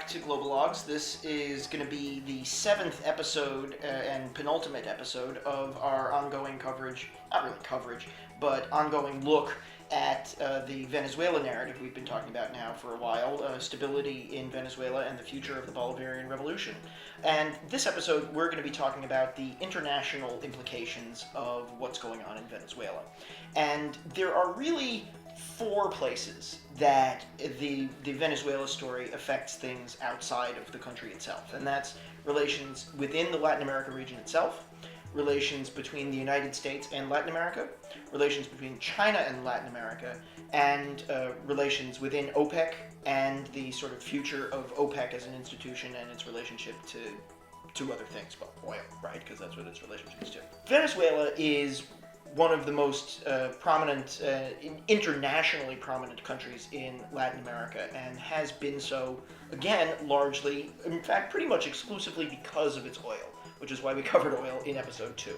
back to Globalogs. This is going to be the 7th episode and penultimate episode of our ongoing coverage, not really coverage, but ongoing look at the Venezuela narrative we've been talking about now for a while, stability in Venezuela and the future of the Bolivarian Revolution. And this episode, we're going to be talking about the international implications of what's going on in Venezuela. And there are really four places that the Venezuela story affects things outside of the country itself. And that's relations within the Latin America region itself, relations between the United States and Latin America, relations between China and Latin America, and relations within OPEC and the sort of future of OPEC as an institution and its relationship to two other things, well, oil, right? Because that's what its relationship is to. Venezuela is one of the most prominent, internationally prominent countries in Latin America, and has been so, again, largely, in fact, pretty much exclusively because of its oil, which is why we covered oil in episode 2.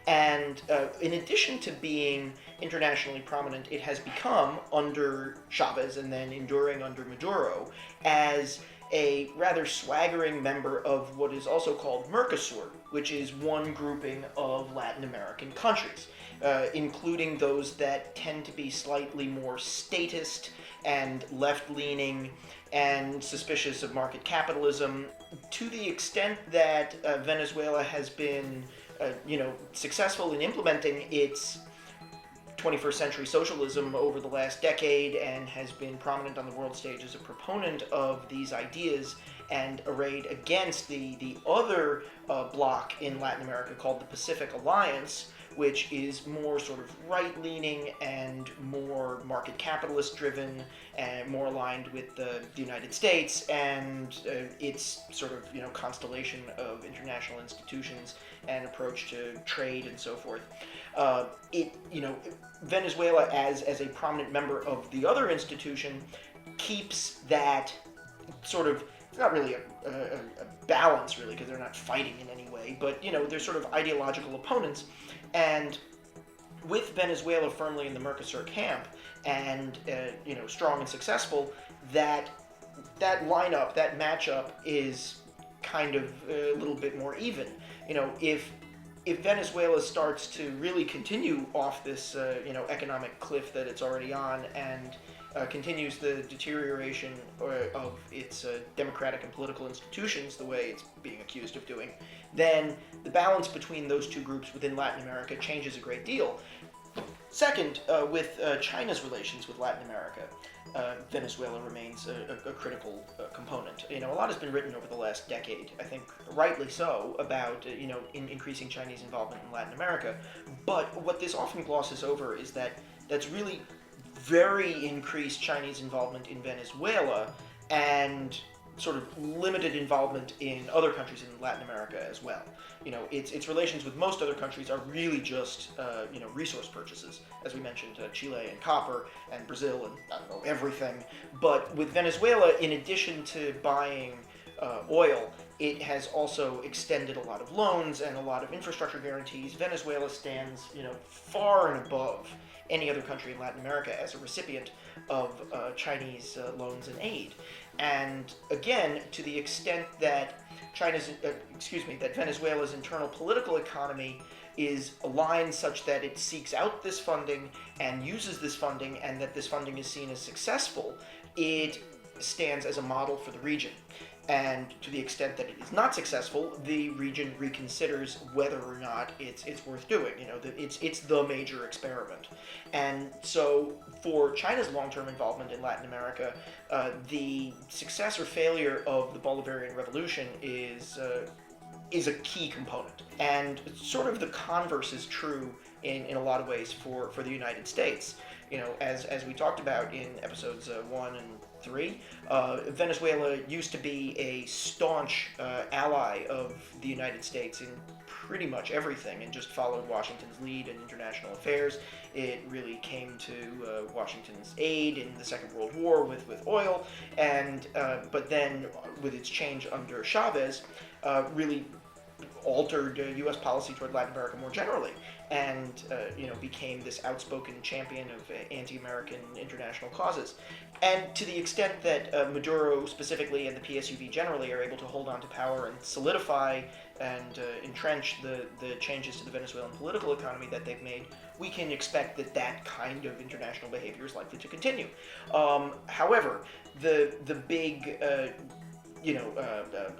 And in addition to being internationally prominent, it has become, under Chavez and then enduring under Maduro, as a rather swaggering member of what is also called Mercosur, which is one grouping of Latin American countries, including those that tend to be slightly more statist and left-leaning and suspicious of market capitalism, to the extent that Venezuela has been successful in implementing its 21st century socialism over the last decade and has been prominent on the world stage as a proponent of these ideas and arrayed against the other bloc in Latin America called the Pacific Alliance, which is more sort of right-leaning and more market capitalist driven and more aligned with the United States and its sort of constellation of international institutions and approach to trade and so forth. Venezuela as a prominent member of the other institution keeps that sort of, it's not really a balance really, because they're not fighting in any way, but they're sort of ideological opponents. And with Venezuela firmly in the Mercosur camp and strong and successful, that lineup, that matchup is kind of a little bit more even. If Venezuela starts to really continue off this economic cliff that it's already on and continues the deterioration of its democratic and political institutions the way it's being accused of doing, then the balance between those two groups within Latin America changes a great deal. Second, with China's relations with Latin America, Venezuela remains a critical component. A lot has been written over the last decade, I think rightly so, about increasing Chinese involvement in Latin America. But what this often glosses over is that that's really very increased Chinese involvement in Venezuela and sort of limited involvement in other countries in Latin America as well. Its relations with most other countries are really just resource purchases, as we mentioned, Chile and copper and Brazil and everything. But with Venezuela, in addition to buying oil, it has also extended a lot of loans and a lot of infrastructure guarantees. Venezuela stands far and above any other country in Latin America as a recipient of Chinese loans and aid. And again, to the extent that that Venezuela's internal political economy is aligned such that it seeks out this funding and uses this funding, and that this funding is seen as successful, it stands as a model for the region. And to the extent that it is not successful, the region reconsiders whether or not it's worth doing. It's the major experiment. And so for China's long-term involvement in Latin America, the success or failure of the Bolivarian Revolution is a key component. And sort of the converse is true in a lot of ways for the United States. As we talked about in episodes 1 and 3, Venezuela used to be a staunch ally of the United States in pretty much everything and just followed Washington's lead in international affairs. It really came to Washington's aid in the Second World War with oil, and but then with its change under Chavez, really altered U.S. policy toward Latin America more generally, and became this outspoken champion of anti-American international causes. And to the extent that Maduro specifically and the PSUV generally are able to hold on to power and solidify and entrench the changes to the Venezuelan political economy that they've made, we can expect that that kind of international behavior is likely to continue. However, the big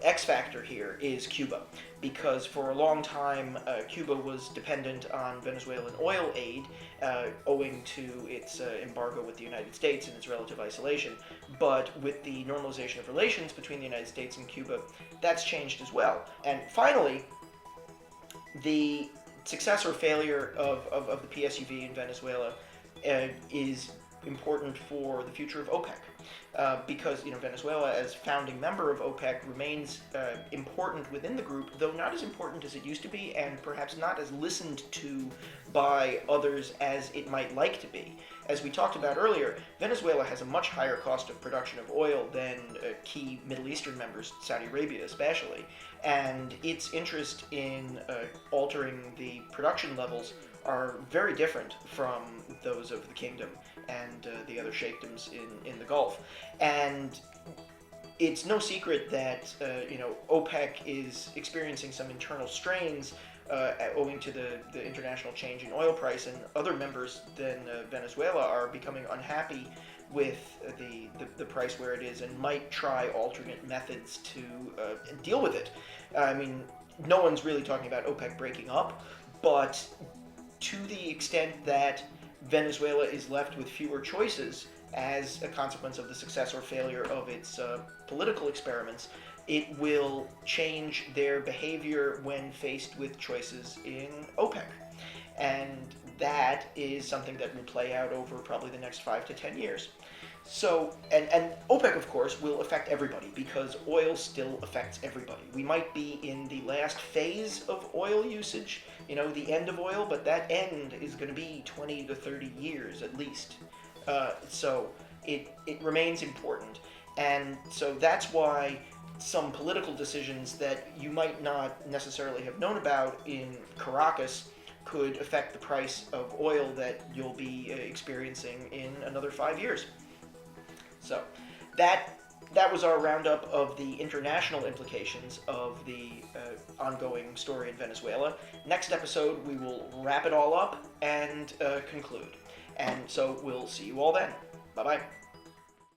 X factor here is Cuba, because for a long time Cuba was dependent on Venezuelan oil aid owing to its embargo with the United States and its relative isolation. But with the normalization of relations between the United States and Cuba, that's changed as well. And finally, the success or failure of the PSUV in Venezuela is important for the future of OPEC. Because Venezuela, as founding member of OPEC, remains important within the group, though not as important as it used to be, and perhaps not as listened to by others as it might like to be. As we talked about earlier, Venezuela has a much higher cost of production of oil than key Middle Eastern members, Saudi Arabia especially, and its interest in altering the production levels are very different from those of the kingdom and the other sheikdoms in the Gulf. And it's no secret that OPEC is experiencing some internal strains owing to the international change in oil price, and other members than Venezuela are becoming unhappy with the price where it is and might try alternate methods to deal with it. I mean, no one's really talking about OPEC breaking up, but to the extent that Venezuela is left with fewer choices as a consequence of the success or failure of its political experiments, it will change their behavior when faced with choices in OPEC. And that is something that will play out over probably the next 5 to 10 years. So, and OPEC, of course, will affect everybody, because oil still affects everybody. We might be in the last phase of oil usage, the end of oil, but that end is going to be 20 to 30 years at least. So it remains important. And so that's why some political decisions that you might not necessarily have known about in Caracas could affect the price of oil that you'll be experiencing in another 5 years. So that was our roundup of the international implications of the ongoing story in Venezuela. Next episode, we will wrap it all up and conclude. And so we'll see you all then. Bye-bye.